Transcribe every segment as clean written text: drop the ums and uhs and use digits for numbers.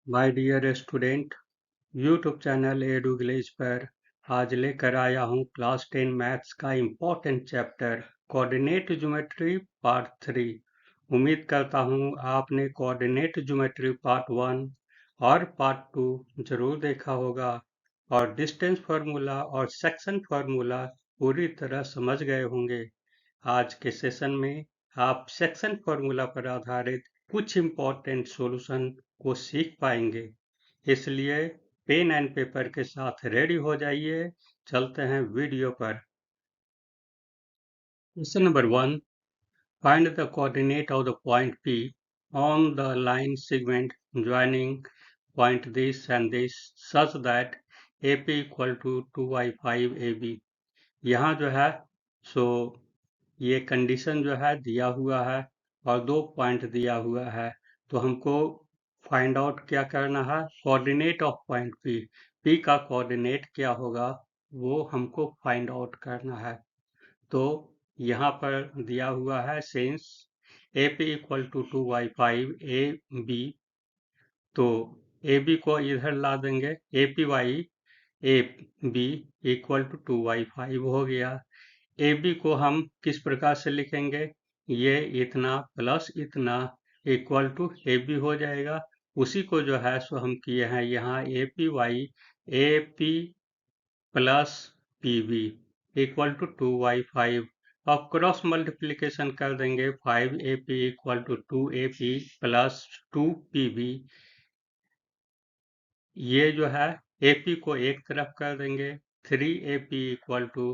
My dear student, YouTube channel Edu Village पर आज लेकर आया हूँ क्लास 10 मैथ्स का important chapter coordinate geometry part 3। उम्मीद करता हूँ आपने कोऑर्डिनेट ज्योमेट्री पार्ट 1 और पार्ट 2 जरूर देखा होगा और डिस्टेंस फार्मूला और सेक्शन फार्मूला पूरी तरह समझ गए होंगे। आज के सेशन में आप सेक्शन फार्मूला पर आधारित कुछ इम्पोर्टेंट सॉल्यूशन को सीख पाएंगे, इसलिए पेन एंड पेपर के साथ रेडी हो जाइए। चलते हैं वीडियो पर। Question number 1, find the coordinate of the point P on the line segment joining point this and this such that AP equal to 2y5 AB। यहाँ जो है सो ये कंडीशन जो है दिया हुआ है और 2 पॉइंट दिया हुआ है, तो हमको फाइंड आउट क्या करना है, कोऑर्डिनेट ऑफ पॉइंट P का कोऑर्डिनेट क्या होगा वो हमको फाइंड आउट करना है। तो यहाँ पर दिया हुआ है since AP equal to 2y5 AB, तो AB को इधर ला देंगे, APY AB equal to 2y5 हो गया। AB को हम किस प्रकार से लिखेंगे, ये इतना प्लस इतना इक्वल टू AB हो जाएगा। उसी को जो है सो हम किए हैं यहाँ APY AP plus PB equal to 2y5। अब क्रॉस मल्टीप्लीकेशन कर देंगे, 5AP equal to 2AP plus 2PB। ये जो है AP को एक तरफ कर देंगे, 3AP इक्वल टू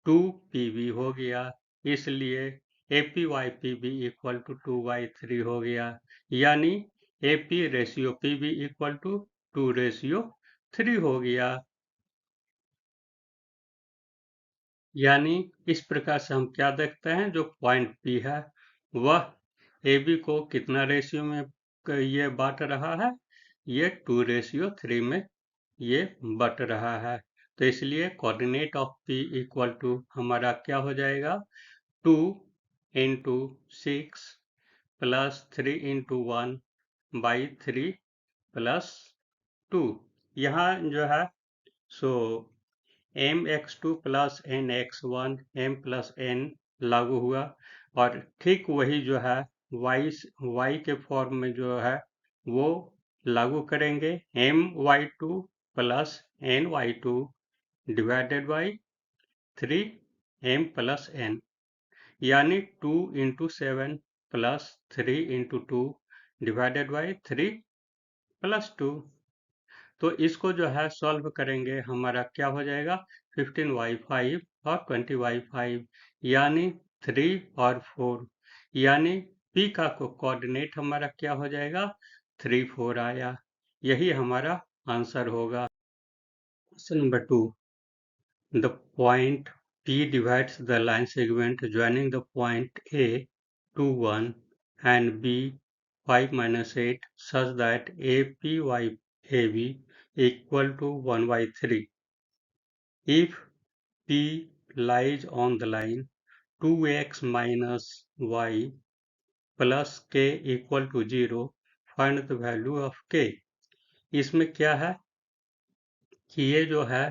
2PB हो गया, इसलिए APYPB इक्वल टू 2/3 हो गया, यानी AP ratio PB equal to 2/3 हो गया। यानी इस प्रकार से हम क्या देखते हैं, जो पॉइंट P है वह AB को कितना रेशियो में ये बांट रहा है, ये 2/3 में ये बट रहा है। तो इसलिए coordinate of P equal to हमारा क्या हो जाएगा, 2 इंटू 6 प्लस 3 इंटू 1/3 प्लस 2। यहाँ जो है सो mx2 plus nx1 m plus n लागू हुआ, और ठीक वही जो है y के फॉर्म में जो है वो लागू करेंगे, my2 plus ny2 divided by 3m plus n, यानी 2 into 7 plus 3 into 2 divided by 3 plus 2। तो इसको जो है सॉल्व करेंगे, हमारा क्या हो जाएगा, 15y5 और 20y5, यानी 3 और 4, यानी P का कोऑर्डिनेट हमारा क्या हो जाएगा, 3 4 आया। यही हमारा आंसर होगा। Question number 2, the point P divides the line segment joining the point A 2 1 and B 5 minus 8 such that APYAB equal to 1/3. If P lies on the line 2x minus y plus k equal to 0, find the value of k। इसमें क्या है कि ये जो है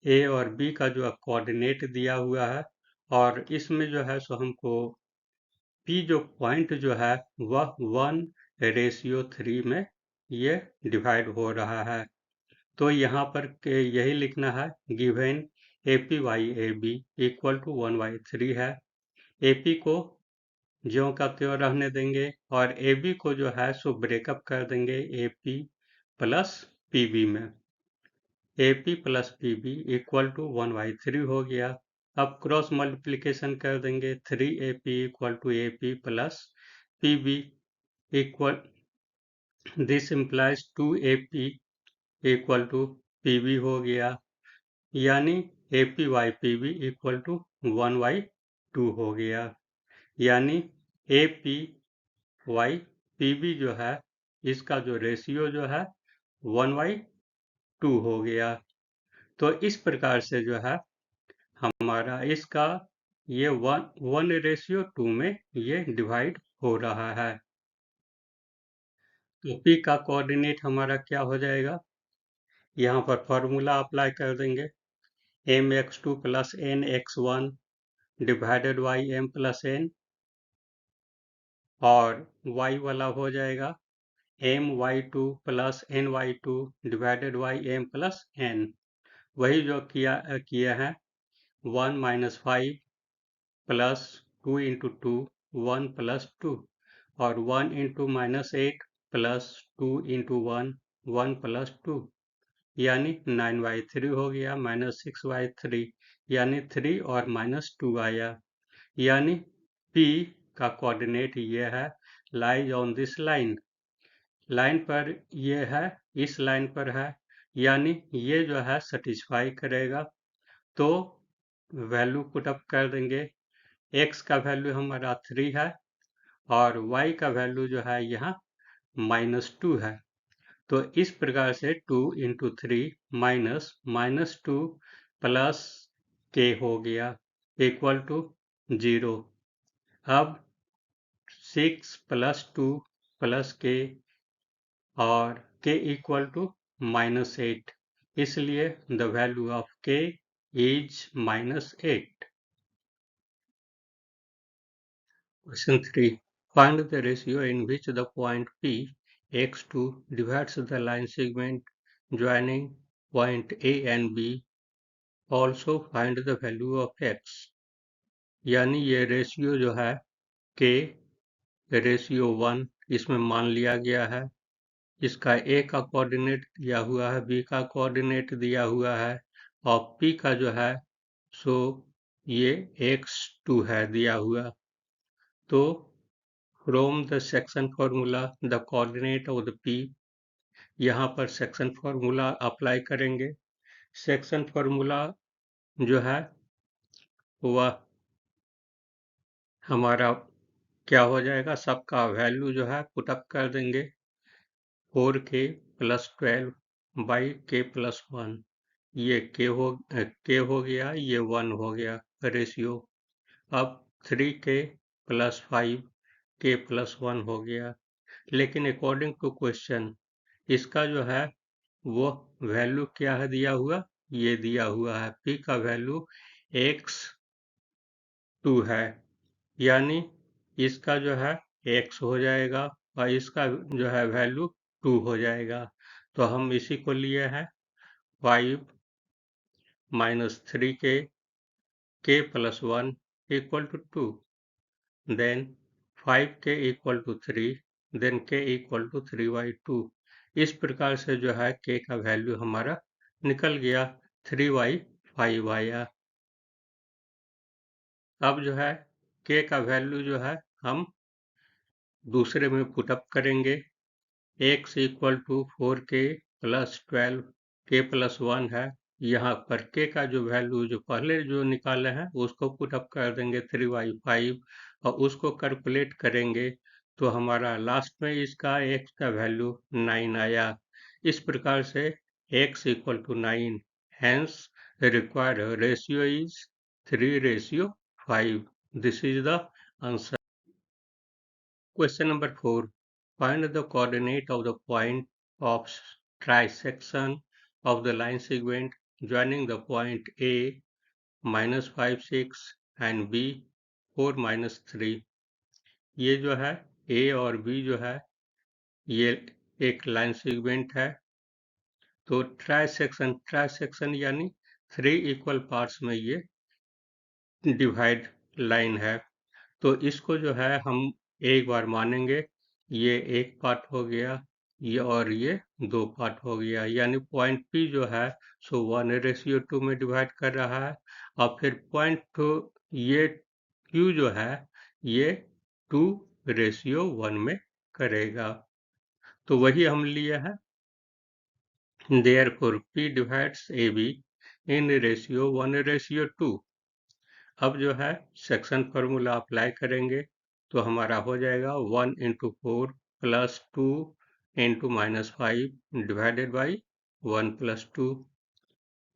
A और B का जो कोऑर्डिनेट दिया हुआ है, और इसमें जो है सो हमको P जो पॉइंट जो है वह 1/3 में ये डिवाइड हो रहा है। तो यहाँ पर यही लिखना है, गिवन APYAB इक्वल टू 1/3 है। AP को ज्यों का त्यों रहने देंगे और AB को जो है सो ब्रेकअप कर देंगे AP प्लस PB में। AP plus PB equal to 1/3 हो गया। अब क्रॉस मल्टीप्लीकेशन कर देंगे, 3AP equal to AP plus PB equal, this implies 2AP equal to PB हो गया, यानी APYPB इक्वल टू 1/2 हो गया, यानी APYPB जो है इसका जो रेशियो जो है 1/2 हो गया। तो इस प्रकार से जो है हमारा इसका ये 1:2 में ये डिवाइड हो रहा है। तो P का कोऑर्डिनेट हमारा क्या हो जाएगा? यहाँ पर फॉर्मूला अप्लाई कर देंगे, mx2 plus nx1 divided by m plus n, और y वाला हो जाएगा my2 plus ny2 divided by m plus n। वही जो किया है 1 माइनस 5 प्लस 2 इंटू 2 1 प्लस 2, और 1 into minus 8 plus 2 into 1 1 plus 2, यानी 9/3 हो गया, माइनस 6/3 यानी 3 और माइनस 2 आया। यानी P का कोऑर्डिनेट ये है, lies on this line, line पर ये है, इस लाइन पर है, यानी ये जो है सेटिस्फाई करेगा। तो वैल्यू पुटअप कर देंगे, x का वैल्यू हमारा 3 है और y का वैल्यू जो है यहाँ -2 है। तो इस प्रकार से 2 इंटू 3 माइनस -2 प्लस k हो गया इक्वल टू 0। अब 6 प्लस 2 प्लस k और k इक्वल टू -8, इसलिए the value of k is -8। Question 3. Find the ratio in which the point P x2 divides the line segment joining point A and B. Also find the value of x. यानी ये ratio जो है k ratio 1 इसमें मान लिया गया है, इसका A का कोऑर्डिनेट दिया हुआ है, B का कोऑर्डिनेट दिया हुआ है, और P का जो है सो ये x2 है दिया हुआ। तो from the section formula the coordinate of the P, यहाँ पर सेक्शन फॉर्मूला अप्लाई करेंगे। सेक्शन फॉर्मूला जो है वह हमारा क्या हो जाएगा, सबका वैल्यू जो है पुटअप कर देंगे, 4k plus 12 by k plus 1, ये k हो गया, ये 1 हो गया रेशियो। अब 3k प्लस 5 k प्लस 1 हो गया, लेकिन अकॉर्डिंग टू क्वेश्चन इसका जो है वो वैल्यू क्या है दिया हुआ, ये दिया हुआ है P का वैल्यू x2 है, यानी इसका जो है x हो जाएगा और इसका जो है वैल्यू 2 हो जाएगा। तो हम इसी को लिए हैं 5 minus 3k k plus 1 equal to 2, then 5k equal to 3, then k equal to 3/2। इस प्रकार से जो है k का वैल्यू हमारा निकल गया, 3/5 आया। अब जो है k का वैल्यू जो है हम दूसरे में पुटअप करेंगे, x equal to 4k plus 12 k plus 1 है, यहाँ पर k का जो वैल्यू जो पहले जो निकाले हैं उसको पुटअप कर देंगे 3/5 और उसको कैलकुलेट करेंगे तो हमारा लास्ट में इसका x का वैल्यू 9 आया। इस प्रकार से x equal to 9, hence required ratio is 3:5. This is the answer. Question number 4. Find the coordinate of the point of trisection of the line segment joining the point A -5 6 and B 4 3। ये जो है A और B जो है ये एक line segment है। तो ट्राइसेक्शन यानी 3 इक्वल पार्ट्स में ये डिवाइड लाइन है। तो इसको जो है हम एक बार मानेंगे, ये एक पार्ट हो गया, ये और ये 2 पार्ट हो गया, यानी पॉइंट P जो है सो 1:2 में डिवाइड कर रहा है, और फिर पॉइंट ये Q जो है ये 2:1 में करेगा। तो वही हम लिए हैं, therefore P divides AB in ratio 1:2। अब जो है सेक्शन फार्मूला अप्लाई करेंगे तो हमारा हो जाएगा 1 into 4 plus 2 into -5 divided by 1 plus 2,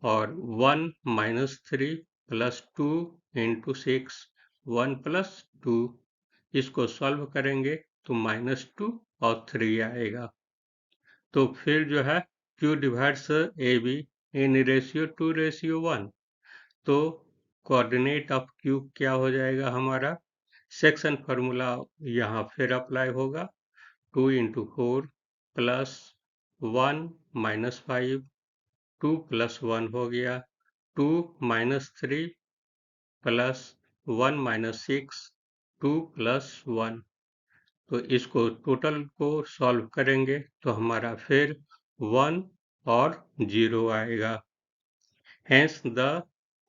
और 1 -3 प्लस 2 इंटू 6 1 प्लस 2, इसको सॉल्व करेंगे तो -2 और 3 आएगा। तो फिर जो है Q divides AB in ratio 2:1। तो कोऑर्डिनेट ऑफ Q क्या हो जाएगा हमारा? सेक्शन फार्मूला यहाँ फिर अप्लाई होगा। 2 into 4 प्लस 1 माइनस 5, 2 प्लस 1 हो गया, 2 माइनस 3 प्लस 1 माइनस 6, 2 प्लस 1। तो इसको टोटल को सॉल्व करेंगे तो हमारा फिर 1 और 0 आएगा। Hence the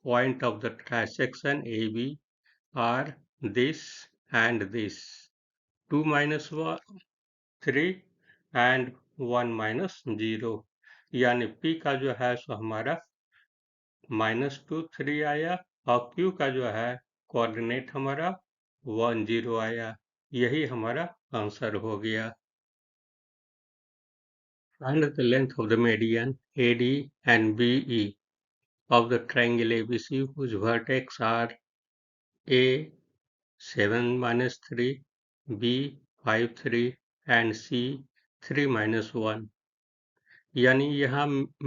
point of the trisection AB are this and this, 2 minus 1 3 and 1 minus 0। यानी P का जो है सो हमारा -2 3 आया और Q का जो है कोऑर्डिनेट हमारा 1 0 आया। यही हमारा आंसर हो गया। Find the length of the median AD and BE of the triangle ABC whose vertex are A 7 minus 3, B 5 3 and C 3 minus 1। यानी यहाँ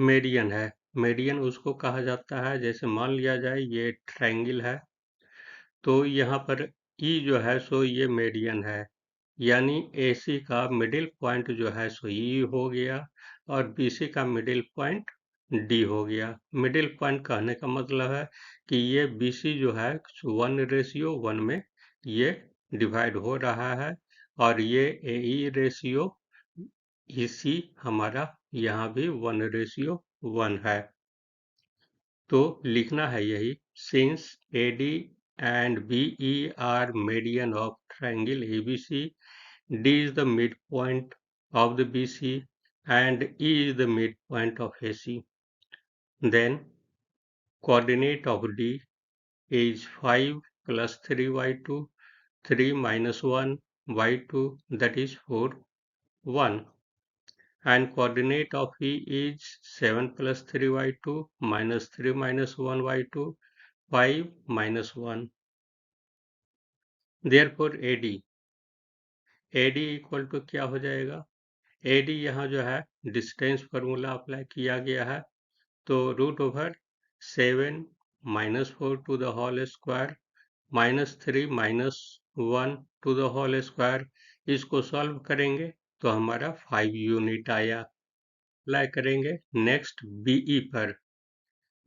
मेडियन है। मेडियन उसको कहा जाता है, जैसे मान लिया जाए ये ट्रायंगल है, तो यहाँ पर E जो है सो ये मेडियन है। यानी AC का मिडिल पॉइंट जो है सो E हो गया और BC का मिडिल पॉइंट D हो गया। मिडिल पॉइंट कहने का मतलब है कि ये BC जो है 1:1 में ये डिवाइड हो रहा है और ये AE रेशियो EC हमारा यहाँ भी 1:1 है। तो लिखना है यही, since AD and BE are median of triangle ABC, D is the midpoint of the BC and E is the midpoint of AC. Then coordinate of D is 5 plus 3y2, 3 minus 1 y2, that is 4, 1. And coordinate of E is 7 plus 3y2 minus 3 minus 1 y2, 5 minus 1. Therefore AD equal to क्या हो जाएगा? AD यहाँ जो है distance formula apply किया गया है, तो √7 minus 4 to the whole square minus 3 minus 1 to the whole square, इसको सॉल्व करेंगे तो हमारा 5 यूनिट आया। अप्लाई करेंगे नेक्स्ट BE पर।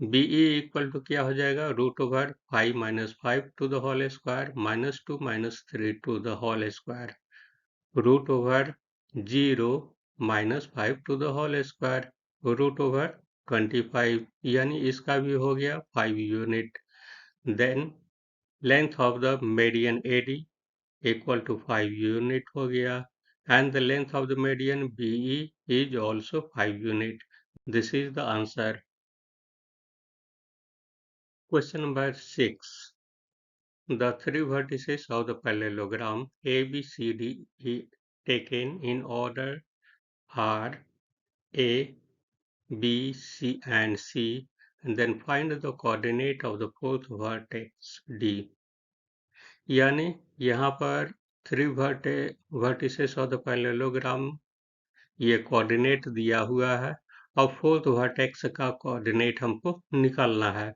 BE इक्वल टू क्या हो जाएगा? √5 minus 5 to the whole square minus 2 minus 3 to the whole square, √0 minus 5 to the whole square, √25। यानी इसका भी हो गया 5 unit. Then length of the median AD equal to 5 unit हो गया and the length of the median BE is also 5 unit. This is the answer. Question number 6. The three vertices of the parallelogram ABCD taken in order are A, B, C and C, and then find the coordinate of the fourth vertex D. यानी यहाँ पर three vertices of the parallelogram ये coordinate दिया हुआ है और fourth vertex का coordinate हमको निकालना है।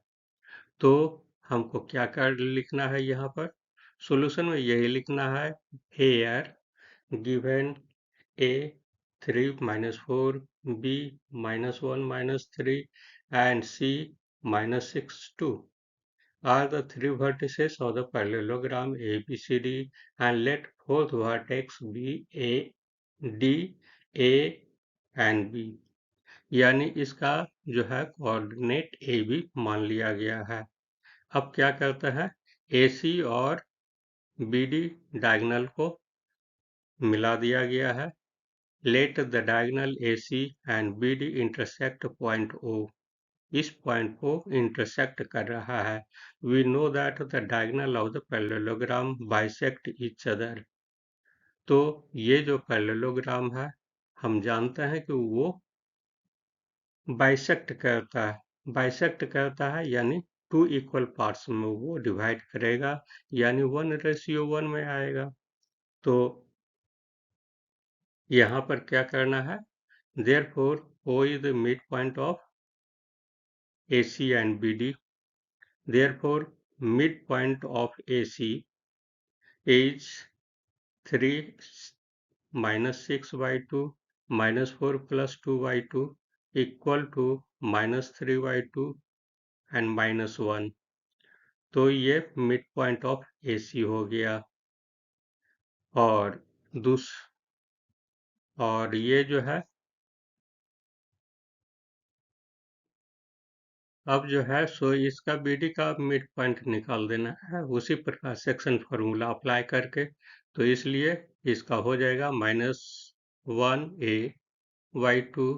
तो हमको क्या कर लिखना है यहाँ पर? सॉल्यूशन में यही लिखना है, hair given A 3 minus 4, B minus 1 minus 3 and C minus 6 2 are the three vertices of the parallelogram ABCD and let fourth vertex be A, D, A and B। यानी इसका जो है कोऑर्डिनेट AB मान लिया गया है। अब क्या करते हैं, AC और BD डायगोनल को मिला दिया गया है। Let the diagonal AC and BD intersect point O। इस पॉइंट को इंटरसेक्ट कर रहा है। We know that the diagonal of the parallelogram bisect each other। तो ये जो पैरेललोग्राम है हम जानते हैं कि वो बाइसेक्ट करता है यानी 2 इक्वल पार्ट्स में वो डिवाइड करेगा, यानी 1:1 में आएगा। तो यहाँ पर क्या करना है, therefore O is the midpoint of AC and BD. Therefore midpoint of AC is 3 minus 6 by 2 minus 4 plus 2 by 2 equal to minus 3 by 2 and minus 1. तो ये मिड पॉइंट ऑफ AC हो गया। और दूस और ये जो है, अब जो है सो इसका BD का मिड पॉइंट निकाल देना है उसी प्रकार सेक्शन फार्मूला अप्लाई करके। तो इसलिए इसका हो जाएगा -1A बाई 2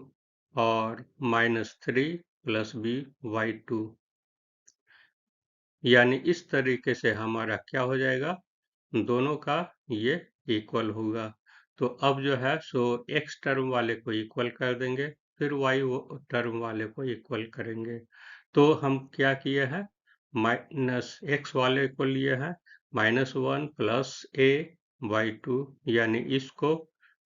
और -3 प्लस B बाई 2। यानी इस तरीके से हमारा क्या हो जाएगा, दोनों का ये इक्वल होगा। तो अब जो है सो x टर्म वाले को इक्वल कर देंगे, फिर y टर्म वाले को इक्वल करेंगे। तो हम क्या किए हैं, माइनस x वाले को लिए हैं -1 प्लस a बाई 2, यानी इसको,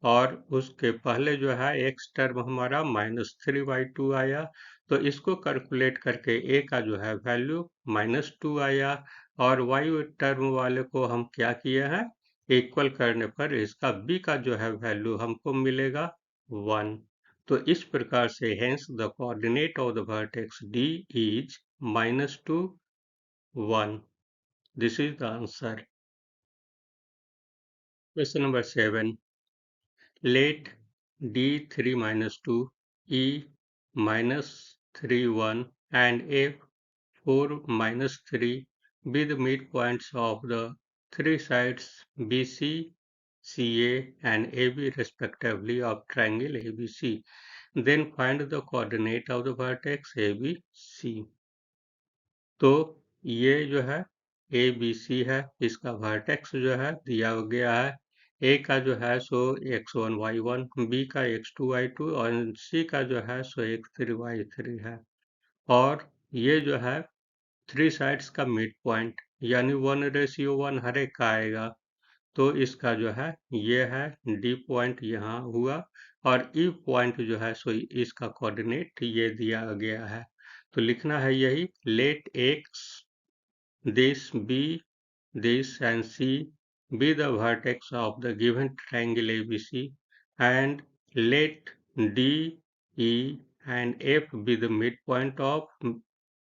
और उसके पहले जो है x टर्म हमारा -3 बाई 2 आया, तो इसको कैलकुलेट करके a का जो है वैल्यू -2 आया, और y टर्म वाले को हम क्या किए हैं, इक्वल करने पर इसका b का जो है वैल्यू हमको मिलेगा 1। तो इस प्रकार से hence the coordinate of the vertex d is -2 1। This is the answer. Question number 7, let d3 minus 2 e minus 3 1 and f 4 minus 3 be the midpoints of the three sides BC, CA and AB respectively of triangle ABC. Then find the coordinate of the vertex ABC. तो ये जो है ABC है, इसका vertex जो है दिया गया है। A का जो है सो x1 y1, B का x2 y2 और C का जो है सो x3 y3 है। और ये जो है थ्री साइड्स का मिड पॉइंट, यानी 1:1 हर एक का आएगा। तो इसका जो है ये है D पॉइंट यहाँ हुआ, और E पॉइंट जो है सो इसका कोऑर्डिनेट ये दिया गया है। तो लिखना है यही, late x this B, this and C be the vertex of the given triangle ABC, and let D, E and F be the midpoint of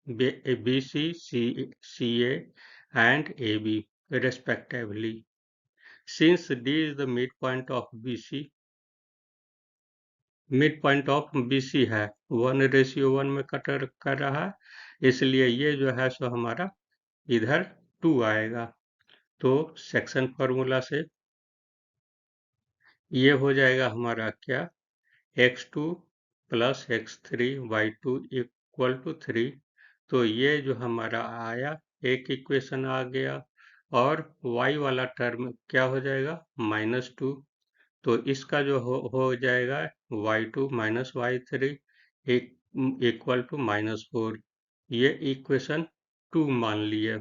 BC, CA and AB respectively. Since D is the midpoint of BC, mid point of BC है, 1:1 में cutter कर रहा है, इसलिए ये जो है सो हमारा इधर 2 आएगा। तो सेक्शन फार्मूला से ये हो जाएगा हमारा क्या, x2 plus x3 y2 equal to 3। तो ये जो हमारा आया, एक इक्वेशन आ गया, और y वाला टर्म क्या हो जाएगा, -2। तो इसका जो हो जाएगा y2 minus y3 equal to -4। ये इक्वेशन 2 मान लिए।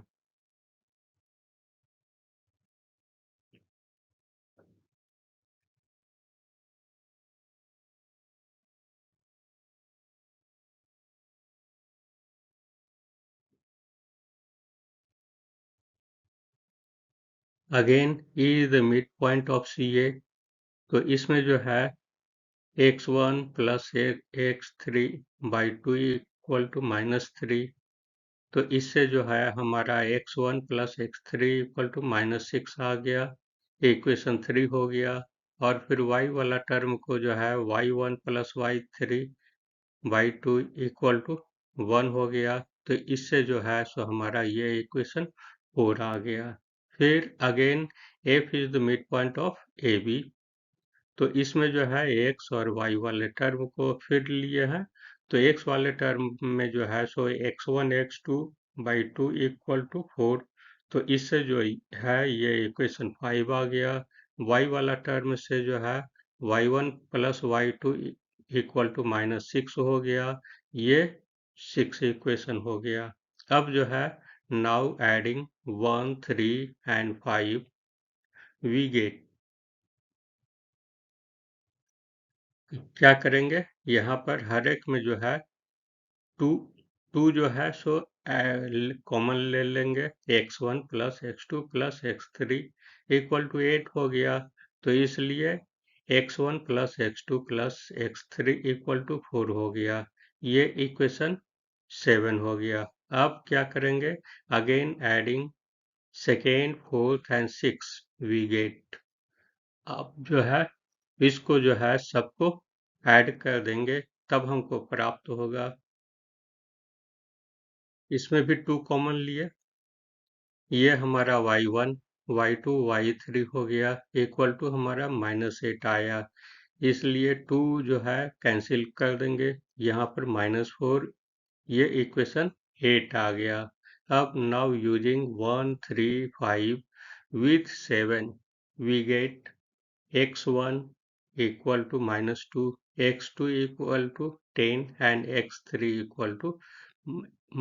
Again E is the mid point of CA। तो इसमें जो है x1 plus x3 by 2 equal to -3। तो इससे जो है हमारा x1 plus x3 equal to -6 आ गया, इक्वेशन 3 हो गया। और फिर y वाला टर्म को जो है y1 plus y3 by 2 equal to 1 हो गया। तो इससे जो है सो हमारा ये इक्वेशन 4 आ गया। फिर again f is the mid point of AB। तो इसमें जो है x और y वाले टर्म को फिर लिए हैं। तो x वाले टर्म में जो है सो x1 x2 by 2 equal to 4। तो इससे जो है ये इक्वेशन 5 आ गया। y वाला टर्म से जो है y1 plus y2 equal to -6 हो गया, ये 6 इक्वेशन हो गया। अब जो है now adding 1 3 and 5 we get क्या करेंगे, यहाँ पर हर एक में जो है टू टू जो है सो कॉमन ले लेंगे। x1 plus x2 plus x3 equal to 8 हो गया, तो इसलिए x1 plus x2 plus x3 equal to 4 हो गया। ये इक्वेशन 7 हो गया। अब क्या करेंगे, again adding second fourth and six we get. अब जो है इसको जो है सबको ऐड कर देंगे, तब हमको प्राप्त होगा। इसमें भी टू कॉमन लिए, ये हमारा y1 y2 y3 हो गया इक्वल टू हमारा -8 आया, इसलिए 2 जो है कैंसिल कर देंगे, यहाँ पर -4, ये इक्वेशन 8 आ गया। अब now using 1 3 5 with 7 we get x1 equal to -2, x2 equal to 10 and x3 equal to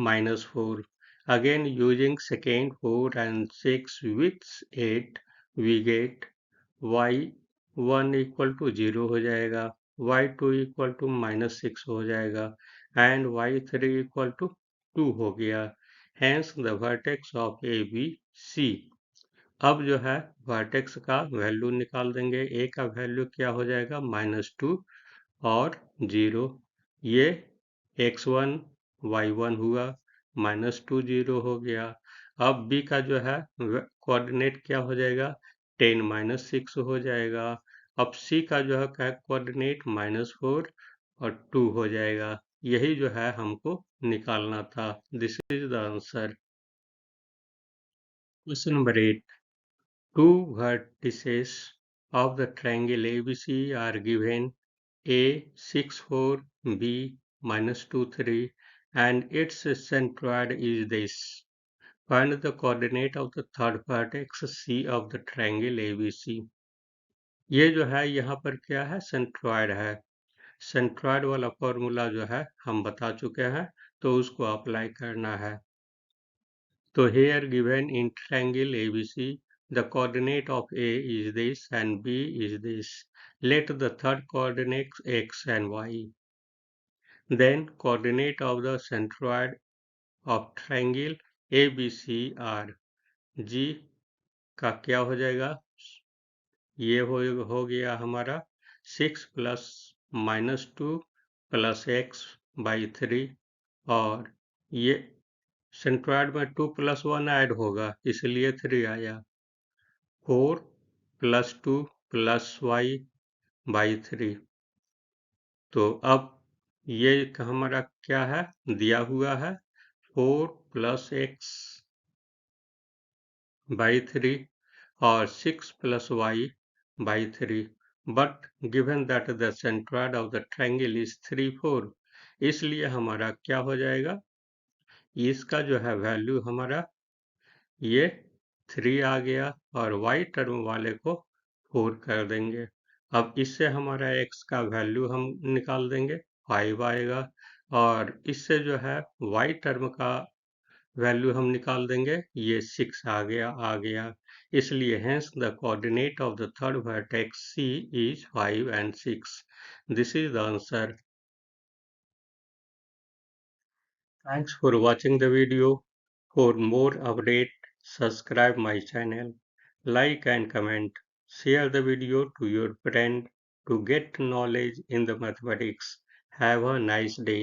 -4. Again using second 4 and 6 with 8 we get y1 equal to 0 हो जाएगा, y2 equal to -6 हो जाएगा and y3 equal to 2 हो गया। Hence the vertex of ABC। अब जो है vertex का वैल्यू निकाल देंगे, ए का वैल्यू क्या हो जाएगा -2 और 0, ये x1 y1 हुआ, -2 0 हो गया। अब बी का जो है कोऑर्डिनेट क्या हो जाएगा, 10 6 हो जाएगा। अब सी का जो है कोऑर्डिनेट -4 और 2 हो जाएगा। यही जो है हमको निकालना था। This is the answer. Question number 8। Two vertices of the triangle ABC are given: A 6 4, B -2 3, and its centroid is this. Find the coordinate of the third vertex C of the triangle ABC। ये जो है यहाँ पर क्या है, centroid है। Centroid वाला formula जो है हम बता चुके हैं, तो उसको अप्लाई करना है। So here given in triangle ABC, the coordinate of A is this and B is this. Let the third coordinates x and y. Then coordinate of the centroid of triangle ABC are G का क्या हो जाएगा, ये हो गया हमारा 6 plus -2 plus x by 3, और ये सेंट्रॉयड में 2 + 1 ऐड होगा इसलिए 3 आया। 4 + 2 + y बाई 3। तो अब ये हमारा क्या है, दिया हुआ है 4 + x बाई 3 और 6 + y by 3, but given that the centroid of the triangle is 3 4, इसलिए हमारा क्या हो जाएगा, इसका जो है वैल्यू हमारा ये 3 आ गया और y टर्म वाले को 4 कर देंगे। अब इससे हमारा x का वैल्यू हम निकाल देंगे, 5 आएगा, और इससे जो है y टर्म का वैल्यू हम निकाल देंगे, ये 6 आ गया। इसलिए hence the coordinate of the third vertex C is 5 and 6. This is the answer. Thanks for watching the video. For more update, subscribe my channel, like and comment, share the video to your friend to get knowledge in the mathematics. Have a nice day.